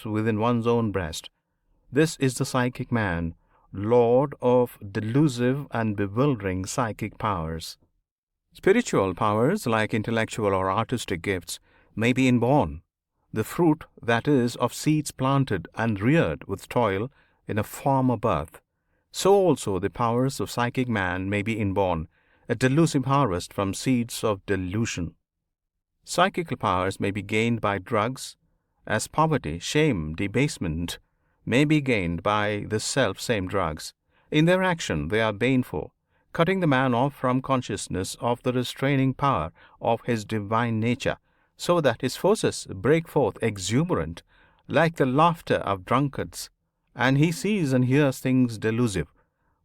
within one's own breast. This is the psychic man, lord of delusive and bewildering psychic powers. Spiritual powers, like intellectual or artistic gifts, may be inborn, the fruit, that is, of seeds planted and reared with toil in a former birth. So also the powers of psychic man may be inborn, a delusive harvest from seeds of delusion. Psychical powers may be gained by drugs, as poverty, shame, debasement may be gained by the self same drugs. In their action, they are baneful, cutting the man off from consciousness of the restraining power of his divine nature, so that his forces break forth exuberant, like the laughter of drunkards, and he sees and hears things delusive.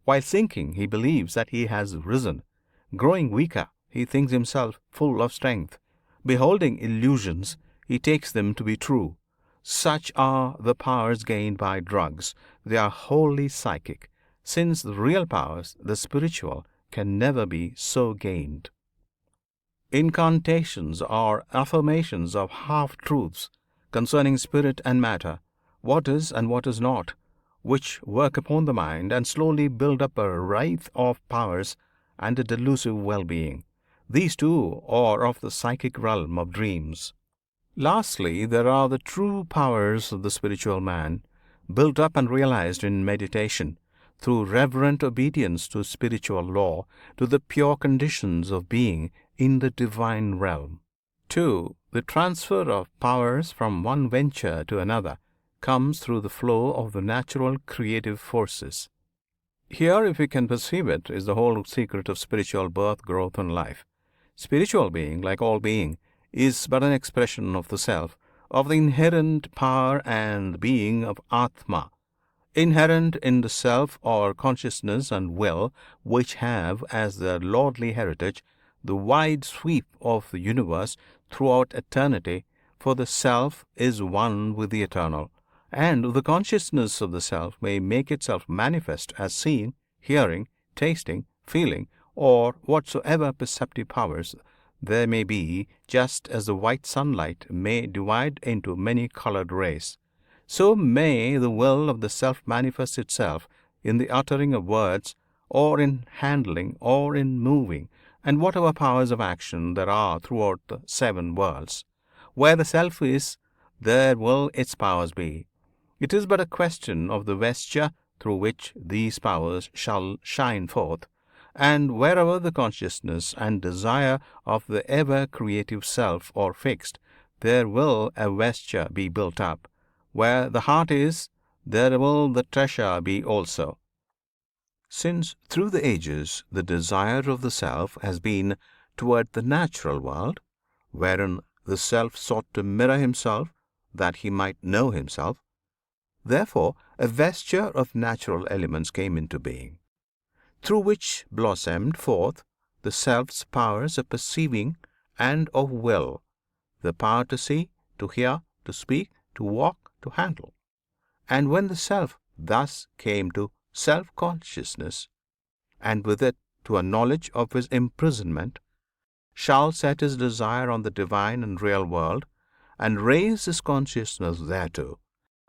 While sinking, he believes that he has risen. Growing weaker, he thinks himself full of strength. Beholding illusions, he takes them to be true. Such are the powers gained by drugs. They are wholly psychic, since the real powers, the spiritual, can never be so gained. Incantations are affirmations of half-truths concerning spirit and matter, what is and what is not, which work upon the mind and slowly build up a wreath of powers and a delusive well-being. These too are of the psychic realm of dreams. Lastly, there are the true powers of the spiritual man, built up and realized in meditation, through reverent obedience to spiritual law, to the pure conditions of being in the divine realm. 2. The transfer of powers from one venture to another comes through the flow of the natural creative forces. Here, if we can perceive it, is the whole secret of spiritual birth, growth, and life. Spiritual being, like all being, is but an expression of the self, of the inherent power and being of Atma, inherent in the self or consciousness and will, which have as their lordly heritage the wide sweep of the universe throughout eternity, for the self is one with the eternal, and the consciousness of the self may make itself manifest as seeing, hearing, tasting, feeling, or whatsoever perceptive powers there may be, just as the white sunlight may divide into many colored rays. So may the will of the self manifest itself in the uttering of words, or in handling, or in moving, and whatever powers of action there are throughout the seven worlds. Where the self is, there will its powers be. It is but a question of the vesture through which these powers shall shine forth. And wherever the consciousness and desire of the ever creative self are fixed, there will a vesture be built up. Where the heart is, there will the treasure be also. Since through the ages the desire of the self has been toward the natural world, wherein the self sought to mirror himself that he might know himself, therefore a vesture of natural elements came into being, through which blossomed forth the self's powers of perceiving and of will, the power to see, to hear, to speak, to walk, to handle. And when the self thus came to self-consciousness, and with it to a knowledge of his imprisonment, shall set his desire on the divine and real world, and raise his consciousness thereto,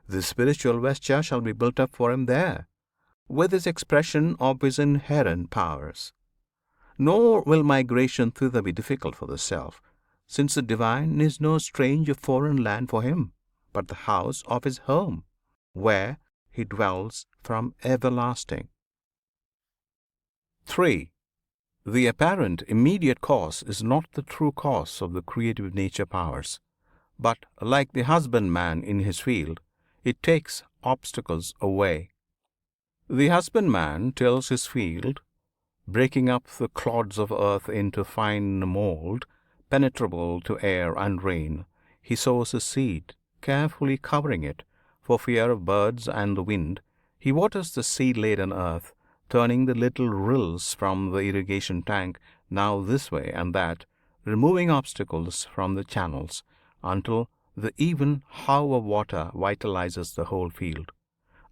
the spiritual vesture shall be built up for him there, with its expression of his inherent powers. Nor will migration thither be difficult for the self, since the divine is no strange or foreign land for him, but the house of his home, where he dwells from everlasting. 3. The apparent immediate cause is not the true cause of the creative nature powers, but, like the husbandman in his field, it takes obstacles away. The husbandman tills his field, breaking up the clods of earth into fine mould, penetrable to air and rain. He sows his seed, carefully covering it, for fear of birds and the wind. He waters the seed-laden earth, turning the little rills from the irrigation tank now this way and that, removing obstacles from the channels, until the even how of water vitalizes the whole field.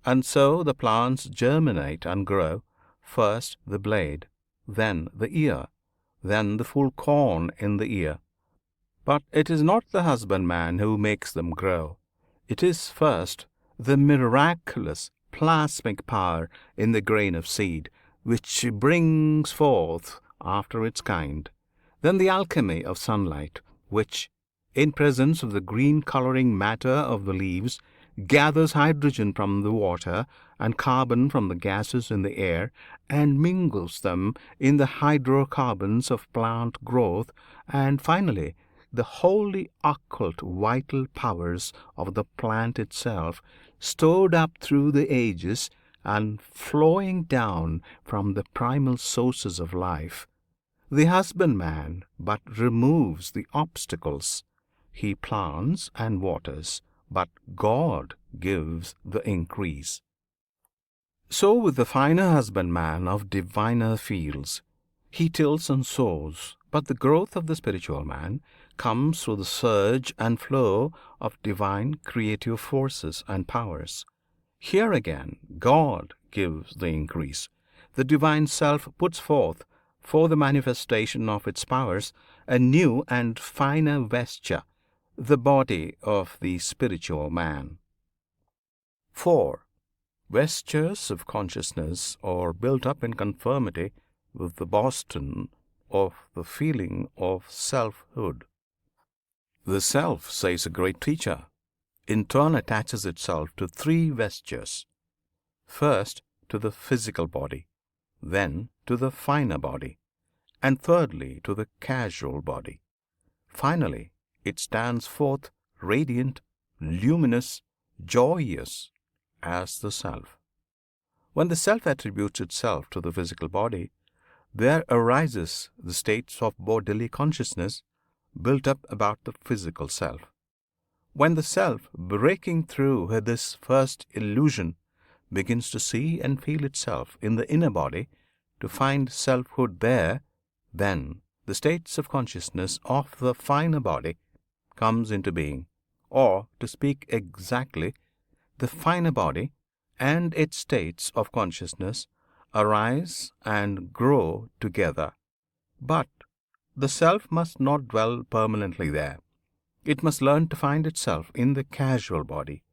And so the plants germinate and grow, first the blade, then the ear, then the full corn in the ear. But it is not the husbandman who makes them grow. It is first the miraculous plasmic power in the grain of seed, which brings forth after its kind. Then the alchemy of sunlight, which, in presence of the green colouring matter of the leaves, gathers hydrogen from the water and carbon from the gases in the air, and mingles them in the hydrocarbons of plant growth, and finally the wholly occult vital powers of the plant itself, stored up through the ages and flowing down from the primal sources of life. The husbandman but removes the obstacles. He plants and waters, but God gives the increase. So with the finer husbandman of diviner fields. He tills and sows, but the growth of the spiritual man comes through the surge and flow of divine creative forces and powers. Here again God gives the increase. The divine self puts forth, for the manifestation of its powers, a new and finer vesture, the body of the spiritual man. 4. Vestures of consciousness are built up in conformity with the Boston of the feeling of selfhood. The self, says a great teacher, in turn attaches itself to three vestures. First, to the physical body, then to the finer body, and thirdly, to the casual body. Finally, it stands forth radiant, luminous, joyous as the self. When the self attributes itself to the physical body, there arises the states of bodily consciousness built up about the physical self. When the self, breaking through this first illusion, begins to see and feel itself in the inner body, to find selfhood there, then the states of consciousness of the finer body comes into being, or, to speak exactly, the finer body and its states of consciousness arise and grow together. But the self must not dwell permanently there. It must learn to find itself in the casual body,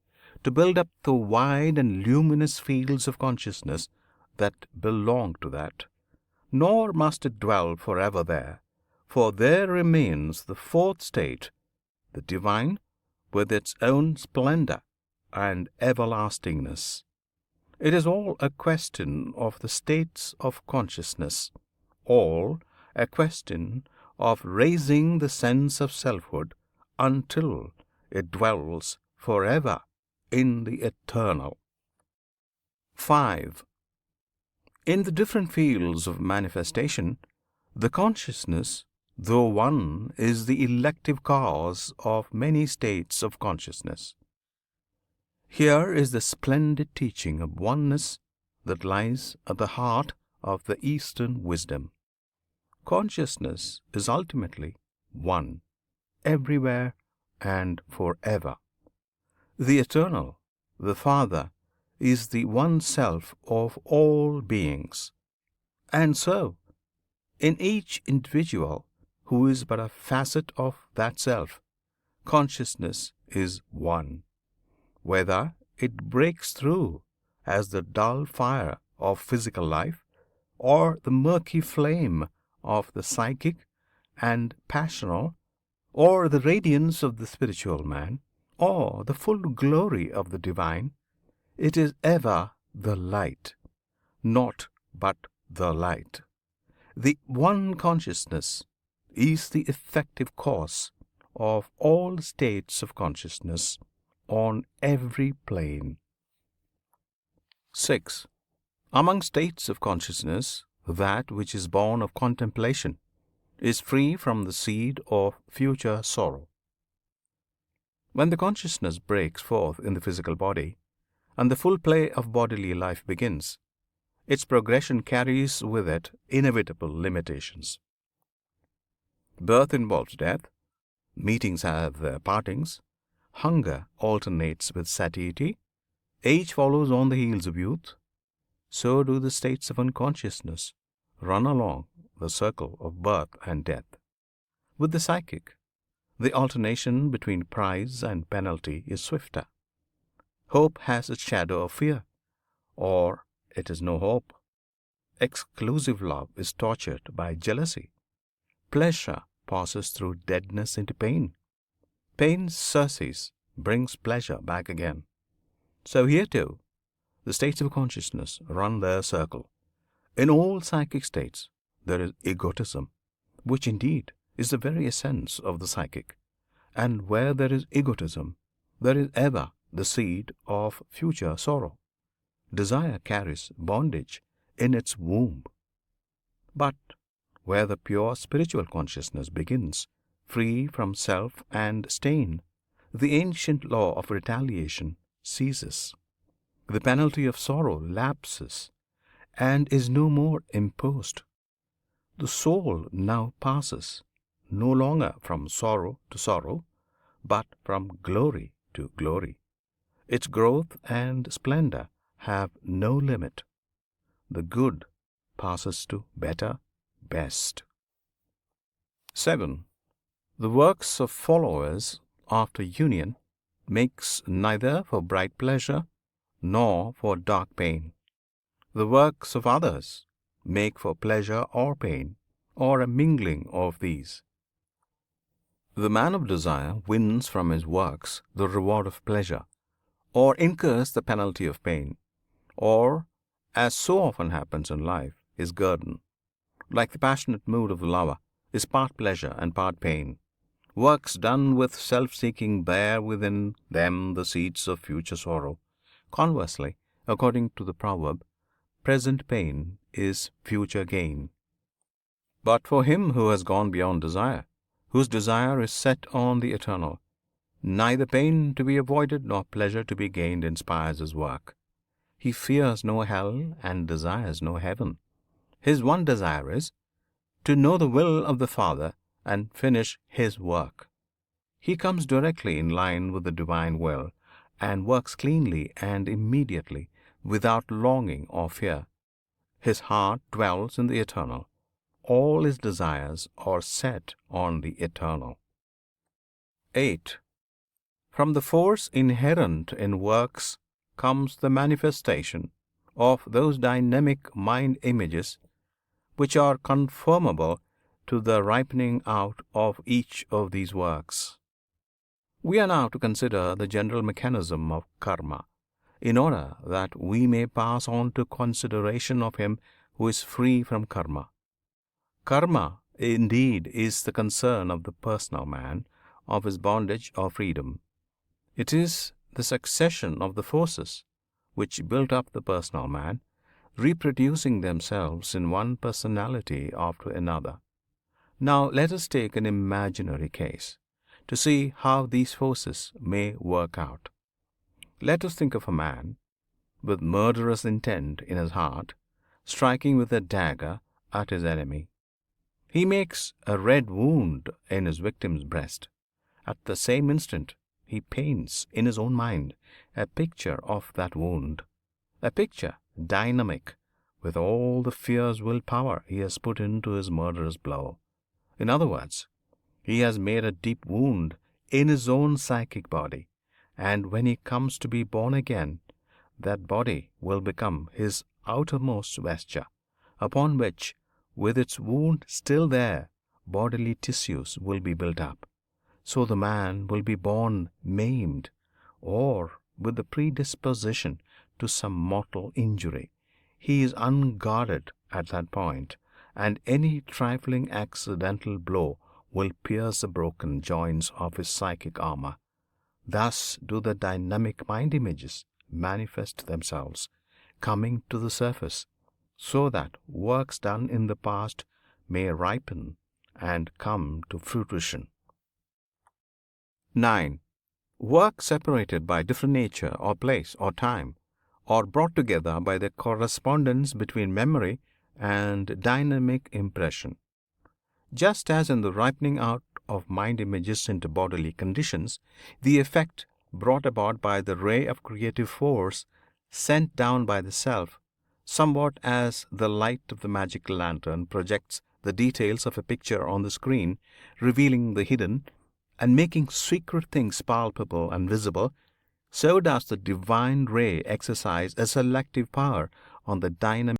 to build up the wide and luminous fields of consciousness that belong to that. Nor must it dwell forever there, for there remains the fourth state, the divine, with its own splendor and everlastingness. It is all a question of the states of consciousness, all a question of raising the sense of selfhood until it dwells forever in the eternal. 5. In the different fields of manifestation, the consciousness, though one, is the elective cause of many states of consciousness. Here is the splendid teaching of oneness that lies at the heart of the Eastern wisdom. Consciousness is ultimately one, everywhere and forever. The Eternal, the Father, is the one self of all beings. And so, in each individual who is but a facet of that self, consciousness is one. Whether it breaks through as the dull fire of physical life, or the murky flame of the psychic and passional, or the radiance of the spiritual man, or the full glory of the divine, it is ever the light, not but the light. The one consciousness is the effective cause of all states of consciousness on every plane. 6. Among states of consciousness, that which is born of contemplation is free from the seed of future sorrow. When the consciousness breaks forth in the physical body, and the full play of bodily life begins, its progression carries with it inevitable limitations. Birth involves death, meetings have their partings, hunger alternates with satiety, age follows on the heels of youth. So do the states of unconsciousness run along the circle of birth and death. With the psychic, the alternation between prize and penalty is swifter. Hope has its shadow of fear, or it is no hope. Exclusive love is tortured by jealousy. Pleasure passes through deadness into pain. Pain surcease brings pleasure back again. So here too, the states of consciousness run their circle. In all psychic states, there is egotism, which indeed is the very essence of the psychic. And where there is egotism, there is ever the seed of future sorrow. Desire carries bondage in its womb. But where the pure spiritual consciousness begins, free from self and stain, the ancient law of retaliation ceases. The penalty of sorrow lapses and is no more imposed. The soul now passes no longer from sorrow to sorrow, but from glory to glory. Its growth and splendor have no limit. The good passes to better, best. 7. The works of followers after union makes neither for bright pleasure nor for dark pain. The works of others make for pleasure or pain, or a mingling of these. The man of desire wins from his works the reward of pleasure, or incurs the penalty of pain, or, as so often happens in life, is guerdon. Like the passionate mood of the lover, is part pleasure and part pain. Works done with self-seeking bear within them the seeds of future sorrow. Conversely, according to the proverb, present pain is future gain. But for him who has gone beyond desire, whose desire is set on the eternal, neither pain to be avoided nor pleasure to be gained inspires his work. He fears no hell and desires no heaven. His one desire is to know the will of the Father and finish His work. He comes directly in line with the divine will and works cleanly and immediately without longing or fear. His heart dwells in the eternal. All his desires are set on the eternal. 8. From the force inherent in works comes the manifestation of those dynamic mind images which are conformable to the ripening out of each of these works. We are now to consider the general mechanism of karma, in order that we may pass on to consideration of him who is free from karma. Karma, indeed, is the concern of the personal man, of his bondage or freedom. It is the succession of the forces which built up the personal man, reproducing themselves in one personality after another. Now let us take an imaginary case to see how these forces may work out. Let us think of a man with murderous intent in his heart, striking with a dagger at his enemy. He makes a red wound in his victim's breast. At the same instant, he paints in his own mind a picture of that wound, a picture dynamic with all the fierce will power he has put into his murderous blow. In other words, he has made a deep wound in his own psychic body, and when he comes to be born again, that body will become his outermost vesture, upon which, with its wound still there, bodily tissues will be built up. So the man will be born maimed, or with the predisposition to some mortal injury. He is unguarded at that point, and any trifling accidental blow will pierce the broken joints of his psychic armor. Thus do the dynamic mind images manifest themselves, coming to the surface, so that works done in the past may ripen and come to fruition. 9. Work separated by different nature or place or time, or brought together by the correspondence between memory and dynamic impression. Just as in the ripening out of mind images into bodily conditions, the effect brought about by the ray of creative force sent down by the self, somewhat as the light of the magic lantern projects the details of a picture on the screen, revealing the hidden and making secret things palpable and visible, so does the divine ray exercise a selective power on the dynamic